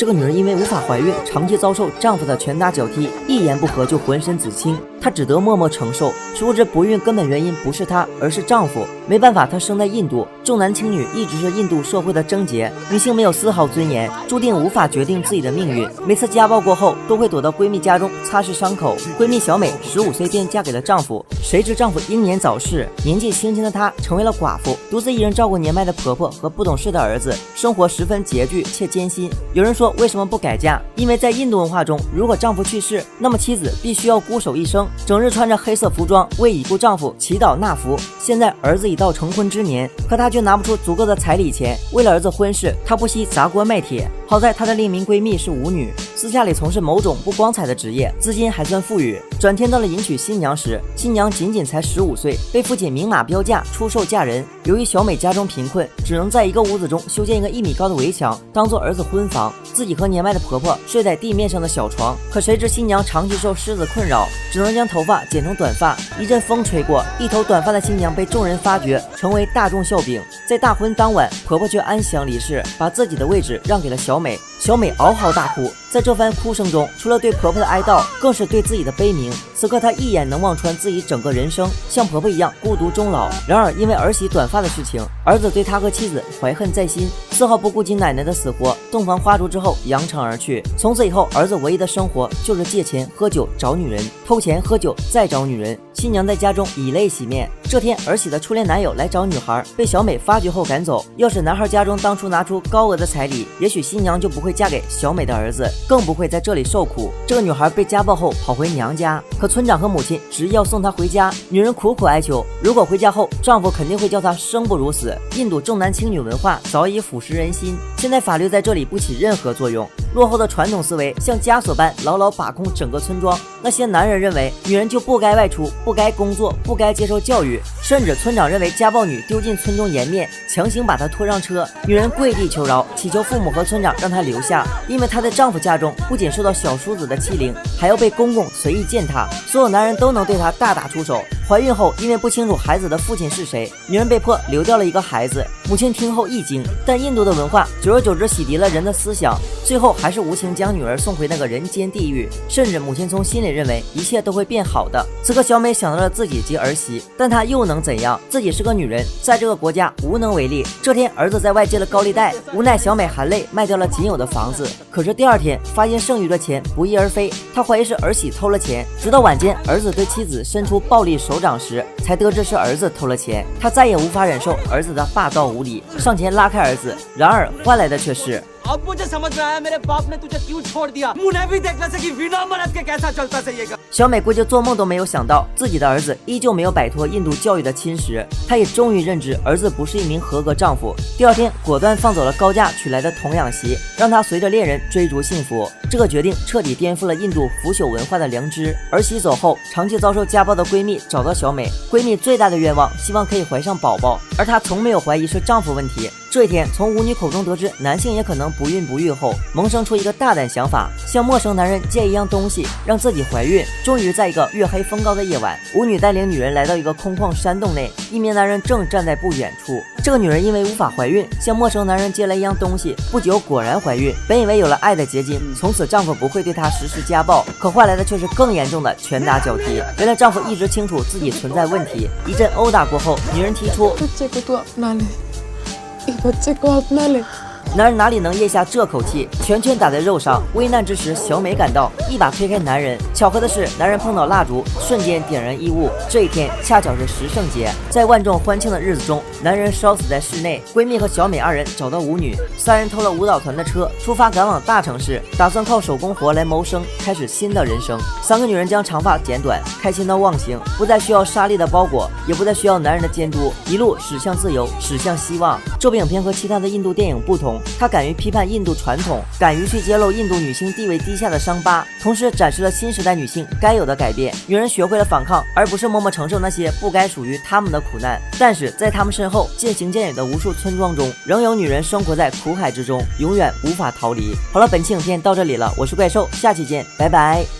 这个女人因为无法怀孕，长期遭受丈夫的拳打脚踢，一言不合就浑身紫青，她只得默默承受。殊不知不孕根本原因不是她，而是丈夫。没办法，她生在印度，重男轻女一直是印度社会的症结，女性没有丝毫尊严，注定无法决定自己的命运。每次家暴过后，都会躲到闺蜜家中擦拭伤口。闺蜜小美15岁便嫁给了丈夫，谁知丈夫英年早逝，年纪轻轻的她成为了寡妇，独自一人照顾年迈的婆婆和不懂事的儿子，生活十分拮据且艰辛。有人说为什么不改嫁？因为在印度文化中，如果丈夫去世，那么妻子必须要孤守一生，整日穿着黑色服装为已故丈夫祈祷纳福。现在儿子已到成婚之年，可她却拿不出足够的彩礼钱，为了儿子婚事，她不惜砸锅卖铁。好在她的另一名闺蜜是舞女，私下里从事某种不光彩的职业，资金还算富裕。转天到了迎娶新娘时，新娘仅仅才15岁，被父亲明码标价出售嫁人。由于小美家中贫困，只能在一个屋子中修建一个1米高的围墙，当做儿子婚房，自己和年迈的婆婆睡在地面上的小床。可谁知新娘长期受虱子困扰，只能将头发剪成短发。一阵风吹过，一头短发的新娘被众人发掘，成为大众笑柄。在大婚当晚，婆婆却安详离世，把自己的位置让给了小美。小美嗷嚎大哭，在这番哭声中，除了对婆婆的哀悼，更是对自己的悲鸣。此刻她一眼能望穿自己整个人生，像婆婆一样孤独终老。然而因为儿媳短发的事情，儿子对他和妻子怀恨在心，丝毫不顾及奶奶的死活，洞房花烛之后扬长而去。从此以后，儿子唯一的生活就是借钱喝酒找女人，偷钱喝酒再找女人。新娘在家中以泪洗面。这天儿媳的初恋男友来找女孩，被小美发觉后赶走。要是男孩家中当初拿出高额的彩礼，也许新娘就不会嫁给小美的儿子，更不会在这里受苦。这个女孩被家暴后跑回娘家，可村长和母亲执意要送她回家。女人苦苦哀求，如果回家后丈夫肯定会叫她生不如死。印度重男轻女文化早已腐蚀人心，现在法律在这里不起任何作用。落后的传统思维像枷锁般牢牢把控整个村庄。那些男人认为女人就不该外出，不该工作，不该接受教育，甚至村长认为家暴女丢进村中颜面，强行把她拖上车。女人跪地求饶，祈求父母和村长让她留下，因为她在丈夫家中不仅受到小叔子的欺凌，还要被公公随意践踏，所有男人都能对她大打出手。怀孕后，因为不清楚孩子的父亲是谁，女人被迫流掉了一个孩子。母亲听后一惊，但印度的文化久而久之洗涤了人的思想，最后还是无情将女儿送回那个人间地狱。甚至母亲从心里认为一切都会变好的。此刻小美想到了自己及儿媳，但她又能怎样？自己是个女人，在这个国家无能为力。这天儿子在外借了高利贷，无奈小美含泪卖掉了仅有的房子。可是第二天发现剩余的钱不翼而飞，她怀疑是儿媳偷了钱。直到晚间儿子对妻子伸出暴力手掌时，才得知是儿子偷了钱。她再也无法忍受儿子的霸道无理，上前拉开儿子，然而换来的却是अब मुझे समझ में आया मेरे बाप ने तुझे क्यों छोड़ दिया। मुझे भी देखना था कि बिना मर्द के कैसा चलता सही है。小美估计做梦都没有想到，自己的儿子依旧没有摆脱印度教育的侵蚀。她也终于认知儿子不是一名合格丈夫。第二天，果断放走了高价娶来的童养媳，让她随着恋人追逐幸福。这个决定彻底颠覆了印度腐朽文化的良知。儿媳走后，长期遭受家暴的闺蜜找到小美，闺蜜最大的愿望希望可以怀上宝宝，而她从没有怀疑是丈夫问题。这一天，从舞女口中得知男性也可能不孕不育后，萌生出一个大胆想法，向陌生男人借一样东西，让自己怀孕。终于在一个月黑风高的夜晚，舞女带领女人来到一个空旷山洞内，一名男人正站在不远处。这个女人因为无法怀孕，向陌生男人借了一样东西，不久果然怀孕。本以为有了爱的结晶，从此丈夫不会对她实施家暴，可换来的却是更严重的拳打脚踢。原来丈夫一直清楚自己存在问题。一阵殴打过后，女人提出男人哪里能咽下这口气，拳拳打在肉上。危难之时，小美赶到，一把推开男人。巧合的是，男人碰到蜡烛，瞬间点燃衣物。这一天恰巧是十圣节，在万众欢庆的日子中，男人烧死在室内。闺蜜和小美二人找到舞女，三人偷了舞蹈团的车，出发赶往大城市，打算靠手工活来谋生，开始新的人生。三个女人将长发剪短，开心到忘形，不再需要沙粒的包裹，也不再需要男人的监督，一路驶向自由，驶向希望。这部影片和其他的印度电影不同，他敢于批判印度传统，敢于去揭露印度女性地位低下的伤疤，同时展示了新时代女性该有的改变。女人学会了反抗，而不是默默承受那些不该属于她们的苦难。但是在她们身后渐行渐远的无数村庄中，仍有女人生活在苦海之中，永远无法逃离。好了，本期影片到这里了，我是怪兽，下期见，拜拜。